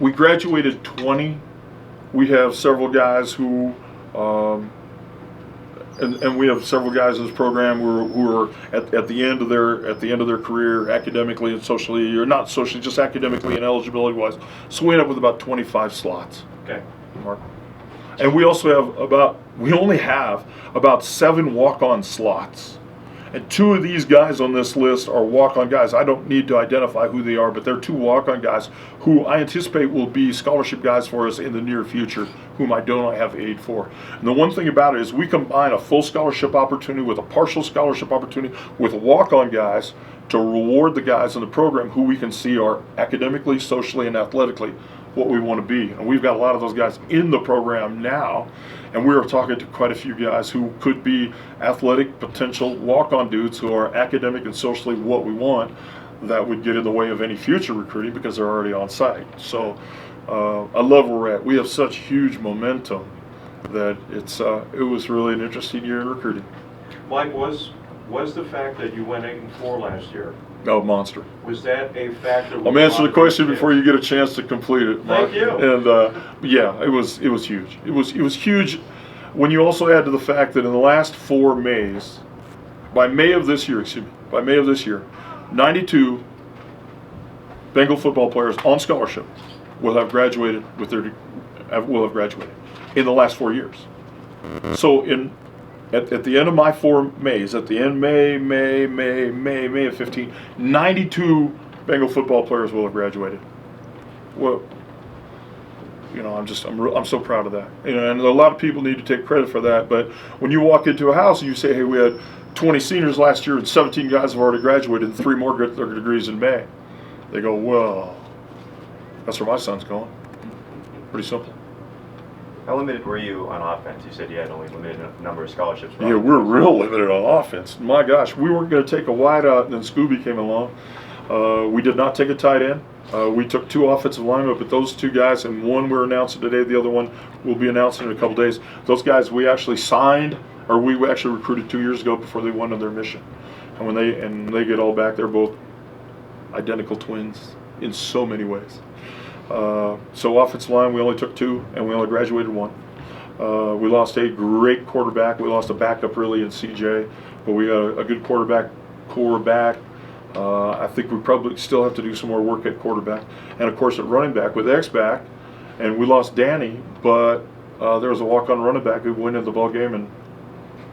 We graduated 20. We have several guys who, and we have several guys in this program who are at the end of their career, academically and socially, or not socially, just academically and eligibility wise. So we end up with about 25 slots. Okay. Mark. And we also have we only have about 7 walk-on slots. And 2 of these guys on this list are walk-on guys. I don't need to identify who they are, but they're 2 walk-on guys who I anticipate will be scholarship guys for us in the near future, whom I don't have aid for. And the one thing about it is we combine a full scholarship opportunity with a partial scholarship opportunity with walk-on guys to reward the guys in the program who we can see are academically, socially, and athletically what we want to be. And we've got a lot of those guys in the program now. And we are talking to quite a few guys who could be athletic potential walk-on dudes who are academic and socially what we want, that would get in the way of any future recruiting because they're already on site. So I love where we're at. We have such huge momentum that it was really an interesting year in recruiting. Mike, was the fact that you went 8-4 last year, Oh, monster. was that a factor? I'm answering the question before you get a chance to complete it, Mark. Thank you. And yeah, it was huge. It was huge when you also add to the fact that in the last 4 Mays, by May of this year, 92 Bengal football players on scholarship will have graduated in the last 4 years. So at the end of my 4 Mays, at the end May of 15, 92 Bengal football players will have graduated. Well, you know, I'm so proud of that. You know, and a lot of people need to take credit for that. But when you walk into a house and you say, hey, we had 20 seniors last year and 17 guys have already graduated and 3 more get their degrees in May, they go, well, that's where my son's going. Pretty simple. How limited were you on offense? You said you had only limited number of scholarships. Yeah, we're real limited on offense. My gosh, we weren't going to take a wide out, and then Scooby came along. We did not take a tight end. We took 2 offensive linemen, but those 2 guys, and one we're announcing today, the other one will be announced in a couple days. Those guys we actually signed, or we actually recruited 2 years ago before they went on their mission. And when they get all back, they're both identical twins in so many ways. So offensive line, we only took 2, and we only graduated 1. We lost a great quarterback. We lost a backup really in CJ, but we got a good quarterback. I think we probably still have to do some more work at quarterback, and of course at running back with X-back, and we lost Danny, but there was a walk-on running back who went into the ball game and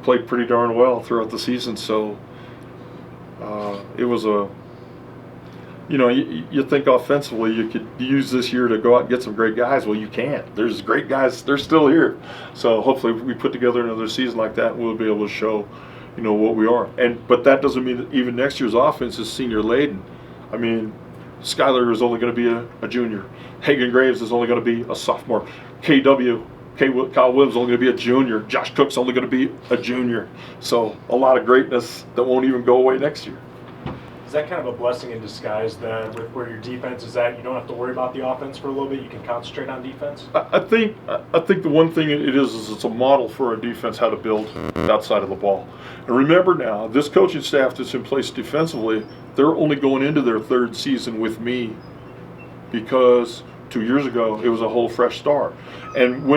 played pretty darn well throughout the season. So it was you think offensively you could use this year to go out and get some great guys. Well, you can't. There's great guys. They're still here. So hopefully we put together another season like that, and we'll be able to show, what we are. But that doesn't mean that even next year's offense is senior laden. I mean, Skyler is only going to be a junior. Hagan Graves is only going to be a sophomore. Kyle Williams is only going to be a junior. Josh Cook's only going to be a junior. So a lot of greatness that won't even go away next year. Is that kind of a blessing in disguise then, with where your defense is at? You don't have to worry about the offense for a little bit. You can concentrate on defense. I think the one thing it is it's a model for a defense how to build outside of the ball. And remember now, this coaching staff that's in place defensively, they're only going into their 3rd season with me, because 2 years ago it was a whole fresh start. And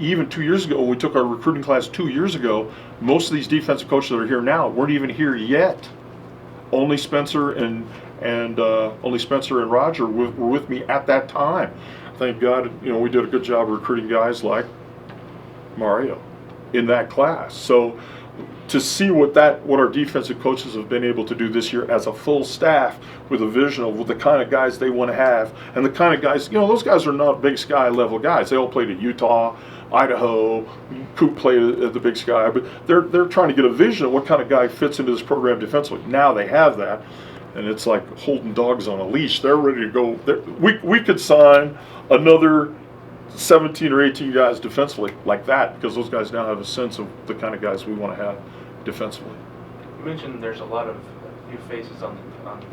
even 2 years ago, when we took our recruiting class 2 years ago, most of these defensive coaches that are here now weren't even here yet. Only Spencer and Roger were with me at that time. Thank God, we did a good job recruiting guys like Mario in that class. So to see what our defensive coaches have been able to do this year as a full staff with a vision of the kind of guys they want to have, and the kind of guys, those guys are not Big Sky level guys. They all played at Utah, Idaho. Coop played at the Big Sky, but they're trying to get a vision of what kind of guy fits into this program defensively. Now they have that, and it's like holding dogs on a leash. They're ready to go. We could sign another 17 or 18 guys defensively like that, because those guys now have a sense of the kind of guys we want to have defensively. You mentioned there's a lot of new faces on the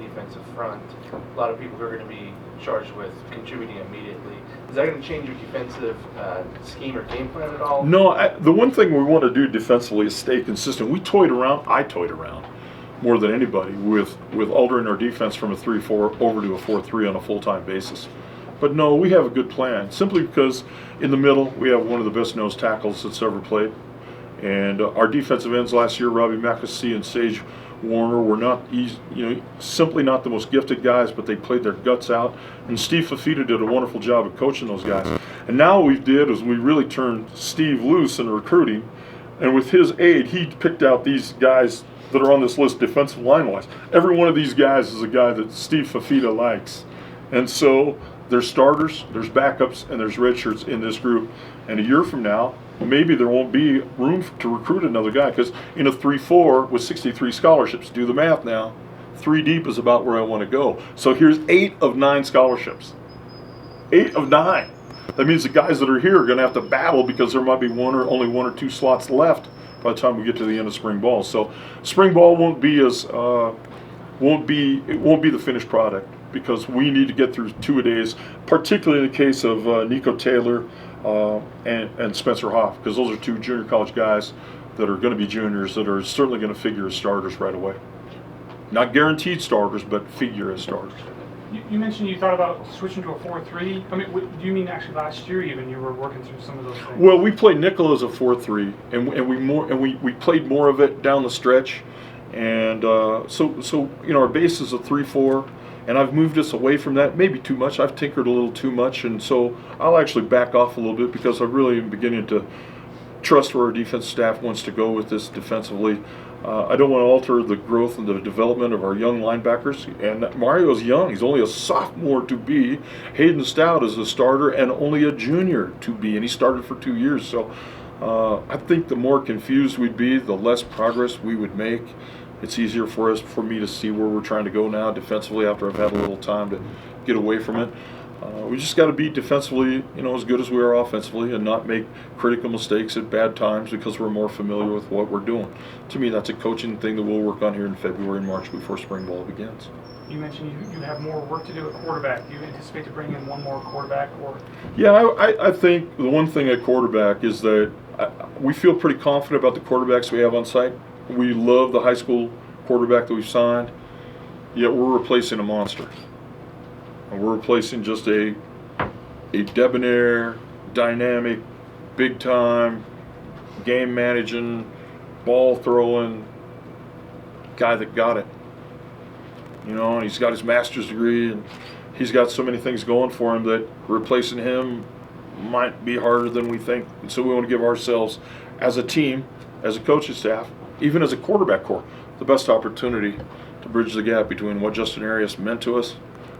defensive front. A lot of people who are going to be charged with contributing immediately. Is that going to change your defensive scheme or game plan at all? No, the one thing we want to do defensively is stay consistent. I toyed around more than anybody with altering our defense from a 3-4 over to a 4-3 on a full-time basis. But no, we have a good plan, simply because in the middle we have one of the best nose tackles that's ever played. And our defensive ends last year, Robbie McAsee and Sage Warner, were not easy, simply not the most gifted guys, but they played their guts out. And Steve Fafita did a wonderful job of coaching those guys. And now what we did is we really turned Steve loose in recruiting. And with his aid, he picked out these guys that are on this list defensive line-wise. Every one of these guys is a guy that Steve Fafita likes. And so there's starters, there's backups, and there's redshirts in this group. And a year from now, maybe there won't be room to recruit another guy, because in a 3-4 with 63 scholarships, do the math now, 3 deep is about where I want to go. So here's 8 of 9 scholarships. 8 of 9. That means the guys that are here are going to have to battle, because there might be only one or two slots left by the time we get to the end of spring ball. So spring ball won't be the finished product, because we need to get through 2-a-days, particularly in the case of Nico Taylor and Spencer Hoff, because those are 2 junior college guys that are going to be juniors that are certainly going to figure as starters right away. Not guaranteed starters, but figure as starters. You mentioned you thought about switching to a 4-3. I mean, do you mean actually last year even you were working through some of those things? Well, we played nickel as a 4-3, and we played more of it down the stretch, and so our base is a 3-4, and I've moved us away from that, maybe too much. I've tinkered a little too much, and so I'll actually back off a little bit, because I really am beginning to trust where our defense staff wants to go with this defensively. I don't want to alter the growth and the development of our young linebackers. And Mario's young. He's only a sophomore to be. Hayden Stout is a starter and only a junior to be. And he started for 2 years. So I think the more confused we'd be, the less progress we would make. It's easier for me to see where we're trying to go now defensively after I've had a little time to get away from it. We just got to be defensively, as good as we are offensively, and not make critical mistakes at bad times, because we're more familiar with what we're doing. To me, that's a coaching thing that we'll work on here in February and March before spring ball begins. You mentioned you have more work to do at quarterback. Do you anticipate to bring in one more quarterback? Or? Yeah, I think the one thing at quarterback is that we feel pretty confident about the quarterbacks we have on site. We love the high school quarterback that we've signed, yet we're replacing a monster. And we're replacing just a debonair, dynamic, big time, game managing, ball throwing guy that got it. And he's got his master's degree, and he's got so many things going for him that replacing him might be harder than we think. And so we want to give ourselves, as a team, as a coaching staff, even as a quarterback corps, the best opportunity to bridge the gap between what Justin Arias meant to us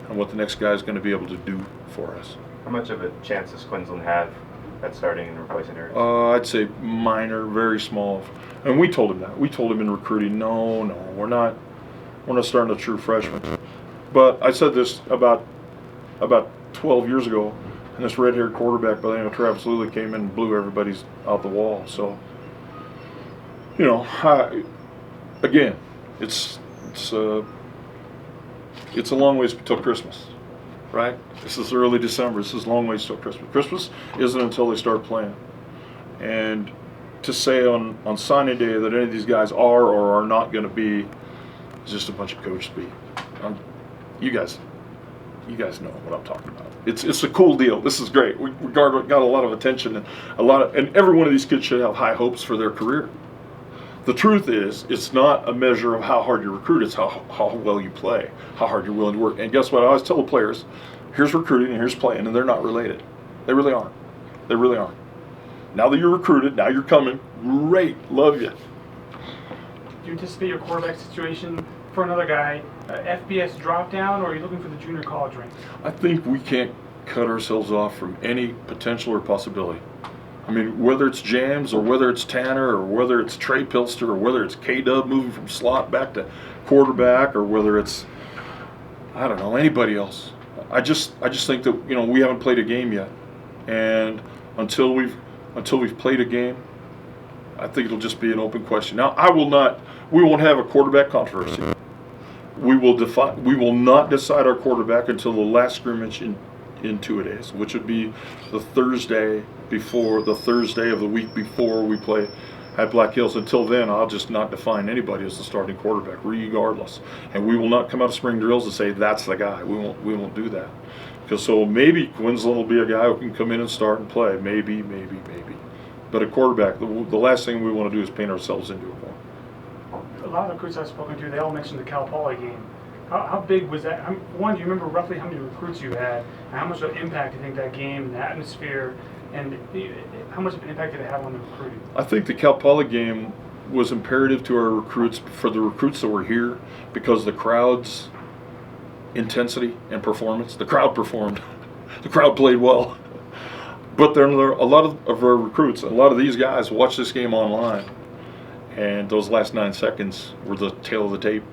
and what the next guy is going to be able to do for us. How much of a chance does Queensland have at starting and replacing Arias? I'd say minor, very small. And we told him that. We told him in recruiting, no, we're not starting a true freshman. But I said this about 12 years ago, and this red-haired quarterback by the name of Travis Luley came in and blew everybody's out the wall. So, again, it's a long ways till Christmas, right? This is early December. This is a long ways till Christmas. Christmas isn't until they start playing. And to say on signing day that any of these guys are or are not going to be is just a bunch of coach speak. You guys know what I'm talking about. It's a cool deal. This is great. We got a lot of attention, and every one of these kids should have high hopes for their career. The truth is, it's not a measure of how hard you recruit, it's how well you play, how hard you're willing to work. And guess what? I always tell the players, here's recruiting and here's playing, and they're not related. They really aren't. They really aren't. Now that you're recruited, now you're coming, great, love you. Do you anticipate your quarterback situation for another guy, FBS drop down, or are you looking for the junior college ranks? I think we can't cut ourselves off from any potential or possibility. I mean, whether it's James or whether it's Tanner or whether it's Trey Pilster or whether it's K-Dub moving from slot back to quarterback or whether it's, I don't know, anybody else. I just think that, we haven't played a game yet. And until we've played a game, I think it'll just be an open question. Now, we won't have a quarterback controversy. We will not decide our quarterback until the last scrimmage in 2-a-days, which would be the Thursday of the week before we play at Black Hills. Until then, I'll just not define anybody as the starting quarterback, regardless. And we will not come out of spring drills and say that's the guy. We won't do that. Because so maybe Quinlan will be a guy who can come in and start and play. Maybe. But a quarterback, the last thing we want to do is paint ourselves into a corner. A lot of the recruits I've spoken to, they all mentioned the Cal Poly game. How big was that? One, do you remember roughly how many recruits you had, and how much of an impact do you think that game, the atmosphere, and how much of an impact did it have on the recruiting? I think the Cal Poly game was imperative to our recruits, for the recruits that were here, because the crowd's intensity and performance. The crowd performed. The crowd played well. But there are a lot of our recruits, a lot of these guys watch this game online, and those last 9 seconds were the tail of the tape.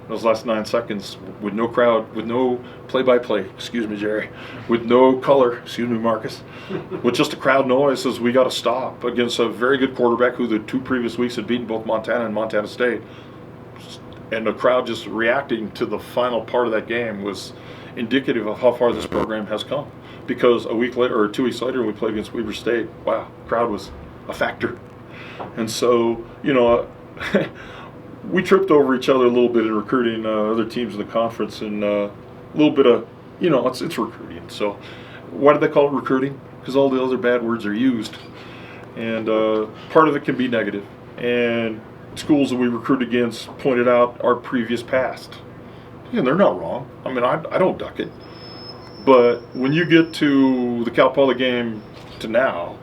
Those last 9 seconds with no crowd, with no play-by-play, excuse me, Jerry, with no color, excuse me, Marcus, with just a crowd noise, says we got to stop against a very good quarterback who the 2 previous weeks had beaten both Montana and Montana State. And the crowd just reacting to the final part of that game was indicative of how far this program has come. Because a week later, or 2 weeks later, when we played against Weber State, wow, crowd was a factor. And so, we tripped over each other a little bit in recruiting other teams in the conference, and a little bit of, it's recruiting. So why do they call it recruiting? Because all the other bad words are used. And part of it can be negative. And schools that we recruit against pointed out our previous past. And they're not wrong. I mean, I don't duck it. But when you get to the Cal Poly game to now,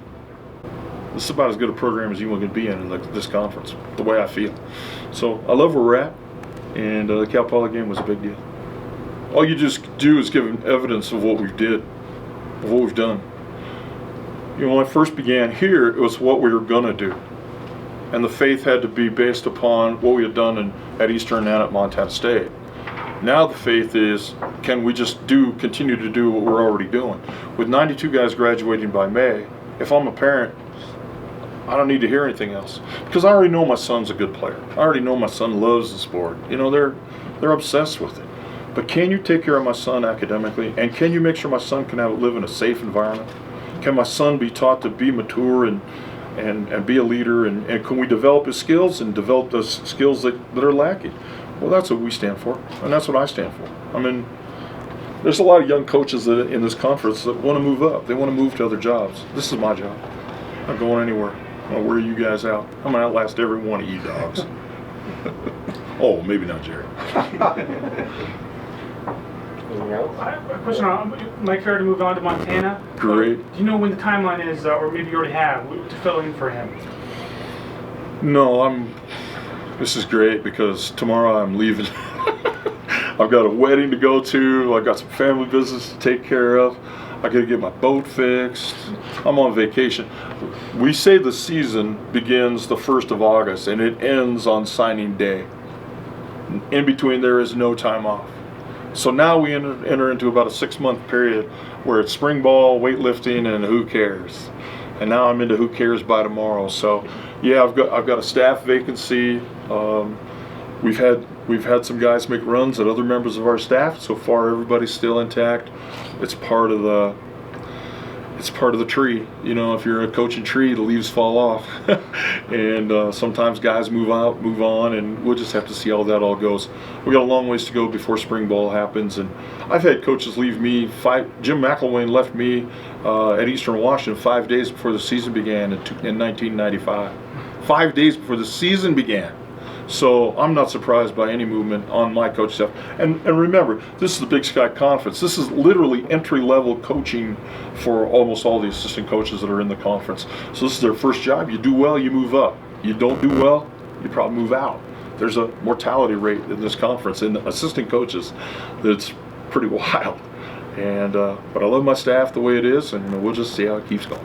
this is about as good a program as you can be in this conference, the way I feel. So I love where we're at, and the Cal Poly game was a big deal. All you just do is give them evidence of what we did, of what we've done. When I first began here, it was what we were going to do. And the faith had to be based upon what we had done at Eastern and at Montana State. Now the faith is, can we just continue to do what we're already doing? With 92 guys graduating by May, if I'm a parent, I don't need to hear anything else. Because I already know my son's a good player. I already know my son loves the sport. They're obsessed with it. But can you take care of my son academically? And can you make sure my son can live in a safe environment? Can my son be taught to be mature and be a leader? And can we develop his skills and develop those skills that are lacking? Well, that's what we stand for, and that's what I stand for. I mean, there's a lot of young coaches in this conference that want to move up. They want to move to other jobs. This is my job. I'm not going anywhere. I'm going to wear you guys out. I'm going to outlast every one of you dogs. Oh, maybe not Jerry. I have a question on Mike Fair to move on to Montana. Great. Do you know when the timeline is, or maybe you already have, to fill in for him? No, this is great because tomorrow I'm leaving. I've got a wedding to go to. I've got some family business to take care of. I got to get my boat fixed. I'm on vacation. We say the season begins the 1st of August and it ends on signing day. In between there is no time off. So now we enter into about a 6-month period where it's spring ball, weightlifting, and who cares. And now I'm into who cares by tomorrow. So yeah, I've got a staff vacancy. We've had some guys make runs at other members of our staff. So far, everybody's still intact. It's part of the tree. If you're a coaching tree, the leaves fall off, and sometimes guys move on, and we'll just have to see how that all goes. We got a long ways to go before spring ball happens, and I've had coaches leave me. Jim McElwain left me at Eastern Washington 5 days before the season began in 1995. 5 days before the season began. So I'm not surprised by any movement on my coach staff. And remember, this is the Big Sky Conference. This is literally entry-level coaching for almost all the assistant coaches that are in the conference. So this is their first job. You do well, you move up. You don't do well, you probably move out. There's a mortality rate in this conference in assistant coaches that's pretty wild. And but I love my staff the way it is, and we'll just see how it keeps going.